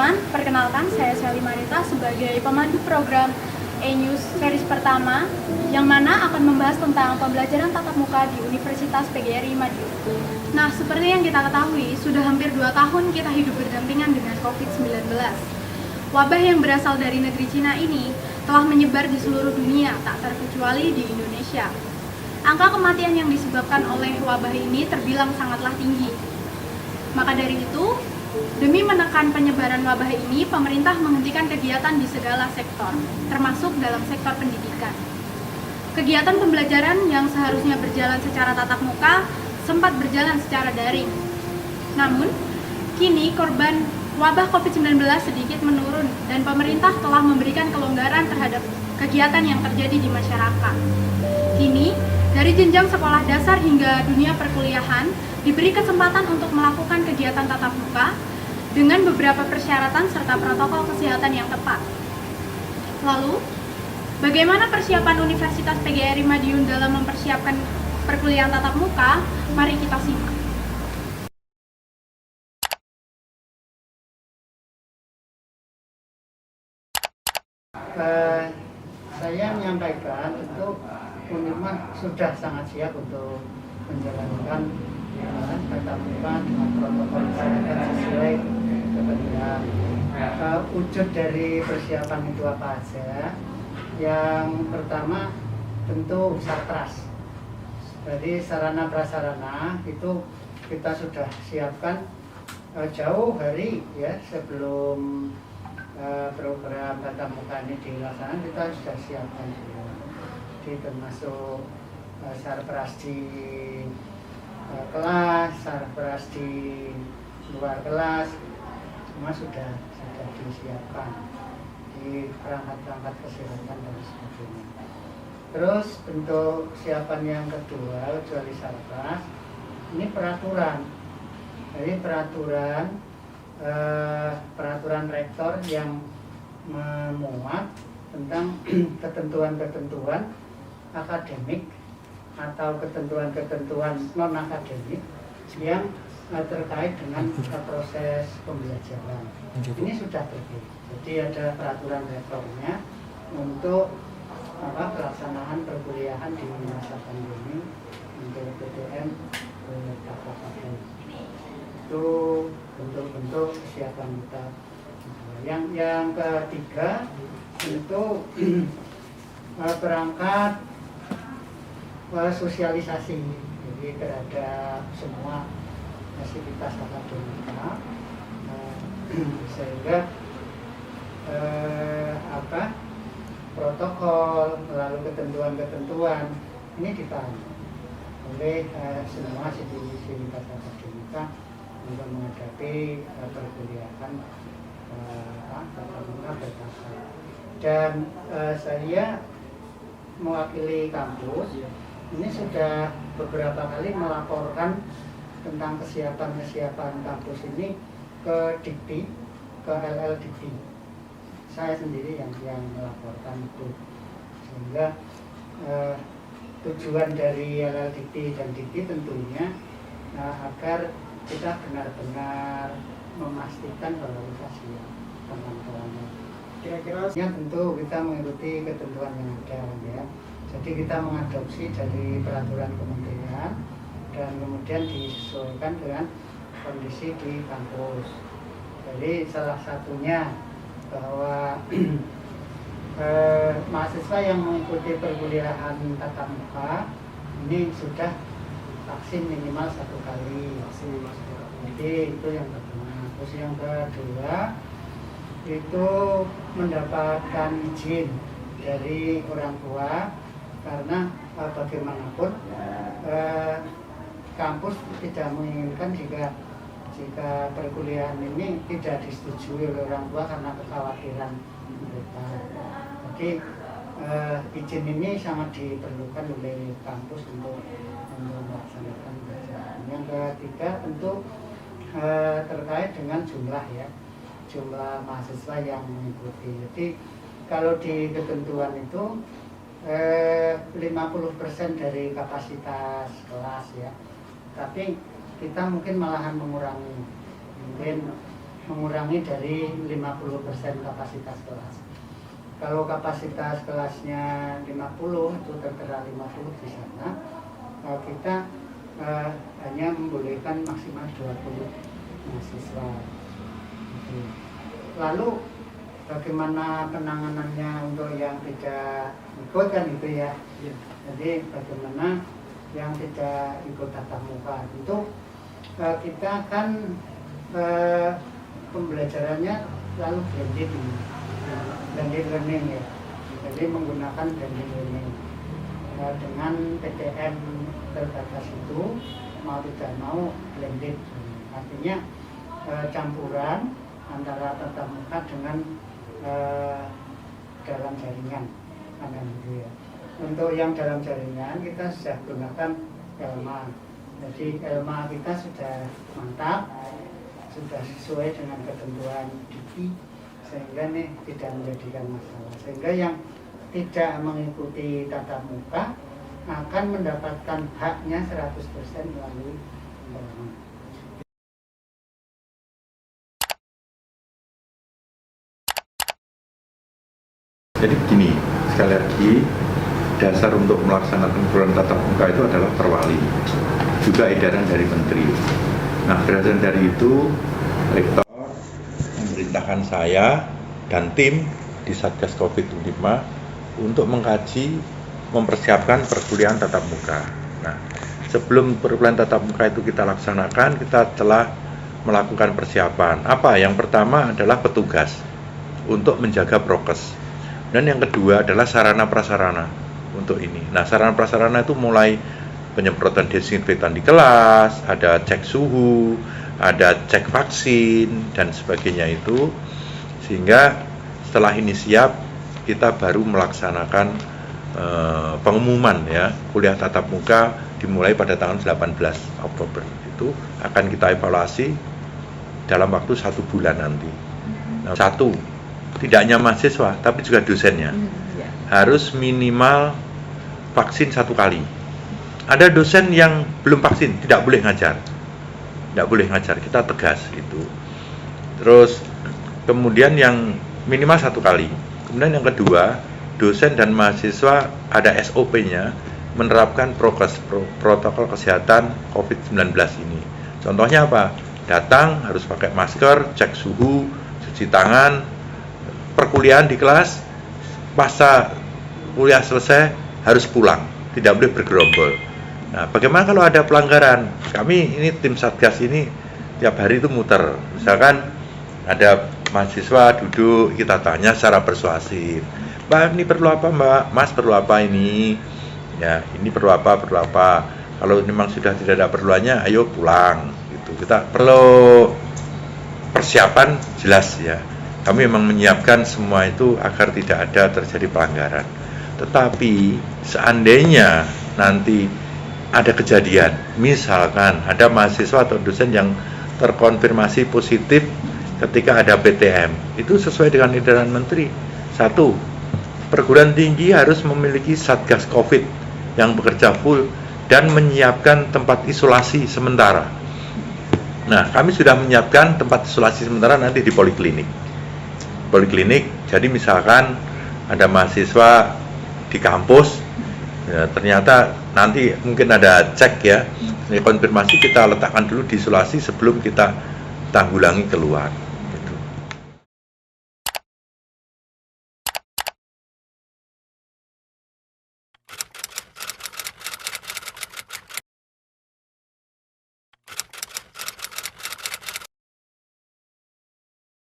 teman-teman, perkenalkan saya Sally Marita sebagai pemandu program E-News series pertama yang mana akan membahas tentang pembelajaran tatap muka di Universitas PGRI Madiun. Nah, seperti yang kita ketahui, sudah hampir 2 tahun kita hidup berdampingan dengan COVID-19. Wabah yang berasal dari negeri Cina ini telah menyebar di seluruh dunia, tak terkecuali di Indonesia. Angka kematian yang disebabkan oleh wabah ini terbilang sangatlah tinggi. Maka dari itu, demi menekan penyebaran wabah ini, pemerintah menghentikan kegiatan di segala sektor, termasuk dalam sektor pendidikan. Kegiatan pembelajaran yang seharusnya berjalan secara tatap muka sempat berjalan secara daring. Namun, kini korban wabah COVID-19 sedikit menurun dan pemerintah telah memberikan kelonggaran terhadap kegiatan yang terjadi di masyarakat. Kini, dari jenjang sekolah dasar hingga dunia perkuliahan, diberi kesempatan untuk melakukan kegiatan tatap muka dengan beberapa persyaratan serta protokol kesehatan yang tepat. Lalu, bagaimana persiapan Universitas PGRI Madiun dalam mempersiapkan perkuliahan tatap muka? Mari kita simak. Saya menyampaikan untuk Unirma sudah sangat siap untuk menjalankan tatap muka dengan protokol kesehatan sesuai ketentuan. Wujud dari persiapan itu apa aja? Yang pertama tentu sarpras. Jadi sarana prasarana itu kita sudah siapkan jauh hari ya sebelum program tatap muka ini dilaksanakan, kita sudah siapkan jadi termasuk sarpras di kelas, sarpras di luar kelas, semua sudah disiapkan di perangkat-perangkat kesehatan dan sebagainya. Terus bentuk siapan yang kedua, kecuali sarpras, ini peraturan. Jadi peraturan rektor yang memuat tentang ketentuan-ketentuan akademik atau ketentuan-ketentuan non-akademik yang terkait dengan proses pembelajaran. Ini sudah terbit. Jadi ada peraturan rektornya untuk pelaksanaan perkuliahan di masa pandemi untuk PTM tatap muka. Itu bentuk-bentuk kesiapan kita. Yang ketiga itu perangkat sosialisasi, jadi terhadap semua fasilitas akademika, sehingga protokol melalui ketentuan-ketentuan ini dipahami oleh semua fasilitas akademika untuk menghadapi perkuliahan tatap muka bertahap. Dan saya mewakili kampus ini sudah beberapa kali melaporkan tentang kesiapan kampus ini ke Dikti, ke LL Dikti. Saya sendiri yang melaporkan itu, sehingga tujuan dari LL Dikti dan Dikti tentunya agar kita benar-benar memastikan bahwa kita siap teman-temannya. Kira-kira yang tentu kita mengikuti ketentuan yang ada ya. Jadi kita mengadopsi dari peraturan kementerian dan kemudian disesuaikan dengan kondisi di kampus. Jadi salah satunya bahwa mahasiswa yang mengikuti perkuliahan tatap muka ini sudah vaksin minimal 1 kali. Jadi itu yang pertama. Terus yang kedua itu mendapatkan izin dari orang tua, karena bagaimanapun kampus tidak menginginkan jika perkuliahan ini tidak disetujui oleh orang tua karena kekhawatiran mereka. Jadi izin ini sangat diperlukan oleh kampus untuk melaksanakan pembelajaran. Yang ketiga tentu terkait dengan jumlah mahasiswa yang mengikuti. Jadi kalau di ketentuan itu 50% dari kapasitas kelas ya, tapi kita mungkin malahan mengurangi, mungkin mengurangi dari 50% kapasitas kelas. Kalau kapasitas kelasnya 50, itu tertera 50 di sana, kita hanya membolehkan maksimal 20 mahasiswa. Lalu bagaimana penanganannya untuk yang tidak ikut kan itu ya. Jadi bagaimana yang tidak ikut tatap muka itu kita kan pembelajarannya lalu blended learning ya. Jadi menggunakan blended learning dengan PTM terbatas itu mau tidak mau blended, artinya campuran antara tatap muka dengan dalam jaringan, ada gitu ya. Untuk yang dalam jaringan kita sudah gunakan Elma. Jadi Elma kita sudah mantap, sudah sesuai dengan ketentuan DIPI, sehingga ini tidak menjadikan masalah. Sehingga yang tidak mengikuti tatap muka akan mendapatkan haknya 100% melalui Elma. Jadi begini, sekali lagi, dasar untuk melaksanakan program tatap muka itu adalah perwali, juga edaran dari menteri. Nah, berdasarkan dari itu, rektor memerintahkan saya dan tim di Satgas COVID-5 untuk mengkaji, mempersiapkan perkuliahan tatap muka. Nah, sebelum perkuliahan tatap muka itu kita laksanakan, kita telah melakukan persiapan. Apa? Yang pertama adalah petugas untuk menjaga prokes. Dan yang kedua adalah sarana-prasarana untuk ini. Nah, sarana-prasarana itu mulai penyemprotan desinfektan di kelas, ada cek suhu, ada cek vaksin, dan sebagainya itu. Sehingga setelah ini siap, kita baru melaksanakan pengumuman ya, kuliah tatap muka dimulai pada tanggal 18 Oktober. Itu akan kita evaluasi dalam waktu 1 bulan nanti. Nah, tidak hanya mahasiswa, tapi juga dosennya harus minimal vaksin 1 kali. Ada dosen yang belum vaksin, tidak boleh ngajar, kita tegas itu. Terus kemudian yang minimal 1 kali. Kemudian yang kedua, dosen dan mahasiswa ada SOP-nya menerapkan protokol kesehatan COVID-19 ini. Contohnya apa? Datang harus pakai masker, cek suhu, cuci tangan. Perkuliahan di kelas, pasca kuliah selesai harus pulang, tidak boleh bergerombol. Nah, bagaimana kalau ada pelanggaran? Kami ini tim Satgas ini tiap hari itu muter. Misalkan ada mahasiswa duduk, kita tanya secara persuasif, Mbak ini perlu apa Mbak? Mas perlu apa ini? Ya, ini perlu apa? Kalau memang sudah tidak ada perluannya, ayo pulang. Gitu. Kita perlu persiapan jelas ya. Kami memang menyiapkan semua itu agar tidak ada terjadi pelanggaran. Tetapi seandainya nanti ada kejadian, misalkan ada mahasiswa atau dosen yang terkonfirmasi positif ketika ada PTM, itu sesuai dengan edaran menteri. 1, perguruan tinggi harus memiliki Satgas COVID yang bekerja full dan menyiapkan tempat isolasi sementara. Nah, kami sudah menyiapkan tempat isolasi sementara nanti di poliklinik. Jadi misalkan ada mahasiswa di kampus, ya, ternyata nanti mungkin ada cek ya, konfirmasi, kita letakkan dulu di isolasi sebelum kita tanggulangi keluar. Gitu.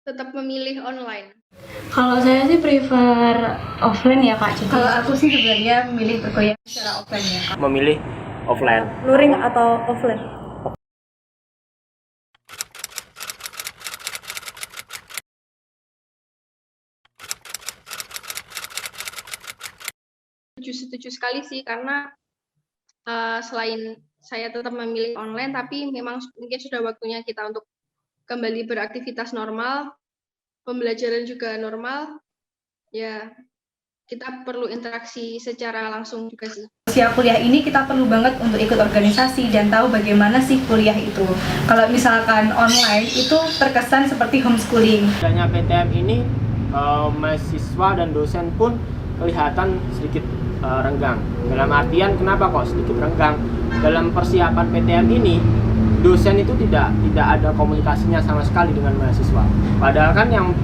Tetap memilih online. Kalau saya sih prefer offline ya Kak. Jadi Kalau aku sih sebenarnya memilih berkuliah secara offline ya Kak. Memilih offline. luring atau offline? Setuju sekali sih, karena selain saya tetap memilih online, tapi memang mungkin sudah waktunya kita untuk kembali beraktivitas normal, pembelajaran juga normal, ya kita perlu interaksi secara langsung juga sih. Usia kuliah ini kita perlu banget untuk ikut organisasi dan tahu bagaimana sih kuliah itu. Kalau misalkan online itu terkesan seperti homeschooling. Adanya PTM ini mahasiswa dan dosen pun kelihatan sedikit renggang. Dalam artian kenapa kok sedikit renggang? Dalam persiapan PTM ini dosen itu tidak ada komunikasinya sama sekali dengan mahasiswa. Padahal kan yang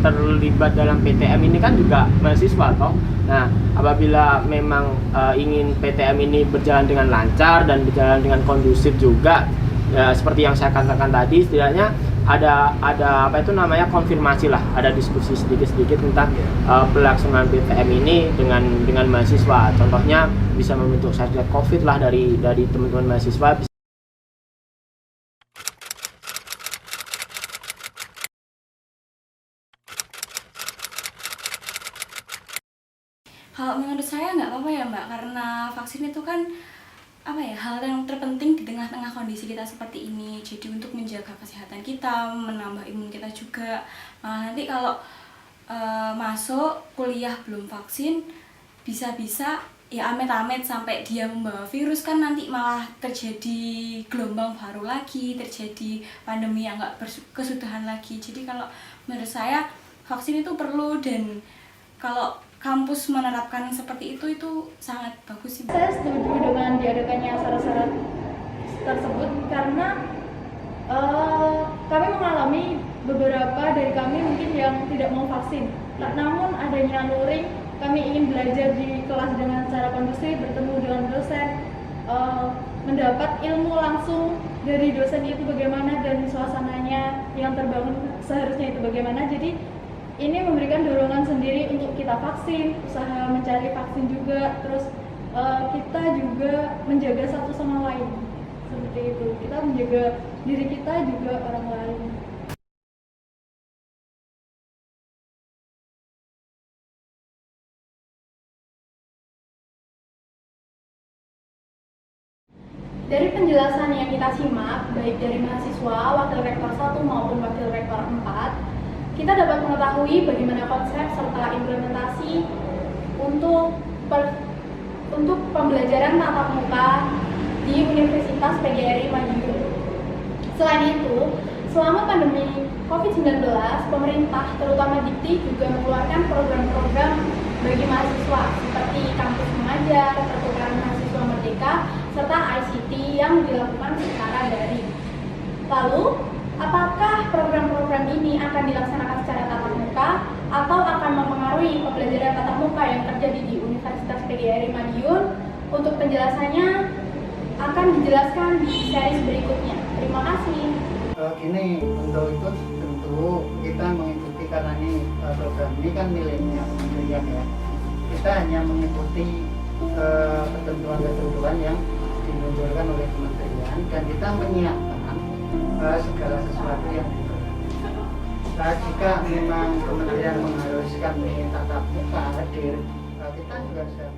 terlibat dalam PTM ini kan juga mahasiswa toh. Nah, apabila memang ingin PTM ini berjalan dengan lancar dan berjalan dengan kondusif juga, ya, seperti yang saya katakan tadi, setidaknya ada apa itu namanya konfirmasi lah, ada diskusi sedikit tentang pelaksanaan PTM ini dengan mahasiswa. Contohnya bisa membentuk satgas COVID lah dari teman-teman mahasiswa. Kalau menurut saya nggak apa-apa ya Mbak, karena vaksin itu kan hal yang terpenting di tengah-tengah kondisi kita seperti ini. Jadi untuk menjaga kesehatan kita, menambah imun kita juga. Nanti kalau masuk kuliah belum vaksin, bisa-bisa ya amit-amit sampai dia membawa virus, kan nanti malah terjadi gelombang baru lagi, terjadi pandemi yang nggak berkesudahan lagi. Jadi kalau menurut saya vaksin itu perlu, dan kalau kampus menerapkan seperti itu sangat bagus sih. Saya setuju dengan diadakannya syarat-syarat tersebut karena kami mengalami beberapa dari kami mungkin yang tidak mau vaksin. Namun adanya luring, kami ingin belajar di kelas dengan cara kondusif, bertemu dengan dosen, mendapat ilmu langsung dari dosen itu bagaimana dan suasananya yang terbangun seharusnya itu bagaimana. Jadi ini memberikan dorongan sendiri untuk kita vaksin, usaha mencari vaksin juga, terus kita juga menjaga satu sama lain, seperti itu. Kita menjaga diri kita juga orang lain. Dari penjelasan yang kita simak, baik dari mahasiswa, wakil rektor 1 maupun wakil rektor 4, kita dapat mengetahui bagaimana konsep serta implementasi untuk pembelajaran tatap muka di Universitas PGRI Madiun. Selain itu, selama pandemi COVID-19, pemerintah terutama Dikti juga mengeluarkan program-program bagi mahasiswa seperti kampus mengajar, pertukaran mahasiswa merdeka, serta ICT yang dilakukan secara daring. Lalu, apakah program-program ini akan dilaksanakan secara tatap muka atau akan mempengaruhi pembelajaran tatap muka yang terjadi di Universitas PGRI Madiun? Untuk penjelasannya akan dijelaskan di series berikutnya. Terima kasih. Gini, untuk itu tentu kita mengikuti, karena ini program ini kan miliknya kementerian ya. Kita hanya mengikuti ketentuan-ketentuan yang dimunculkan oleh kementerian, dan kita menyiapkan segala sesuatu yang diperlukan. Jika memang kementerian mengharuskan tatap muka hadir, kita juga sudah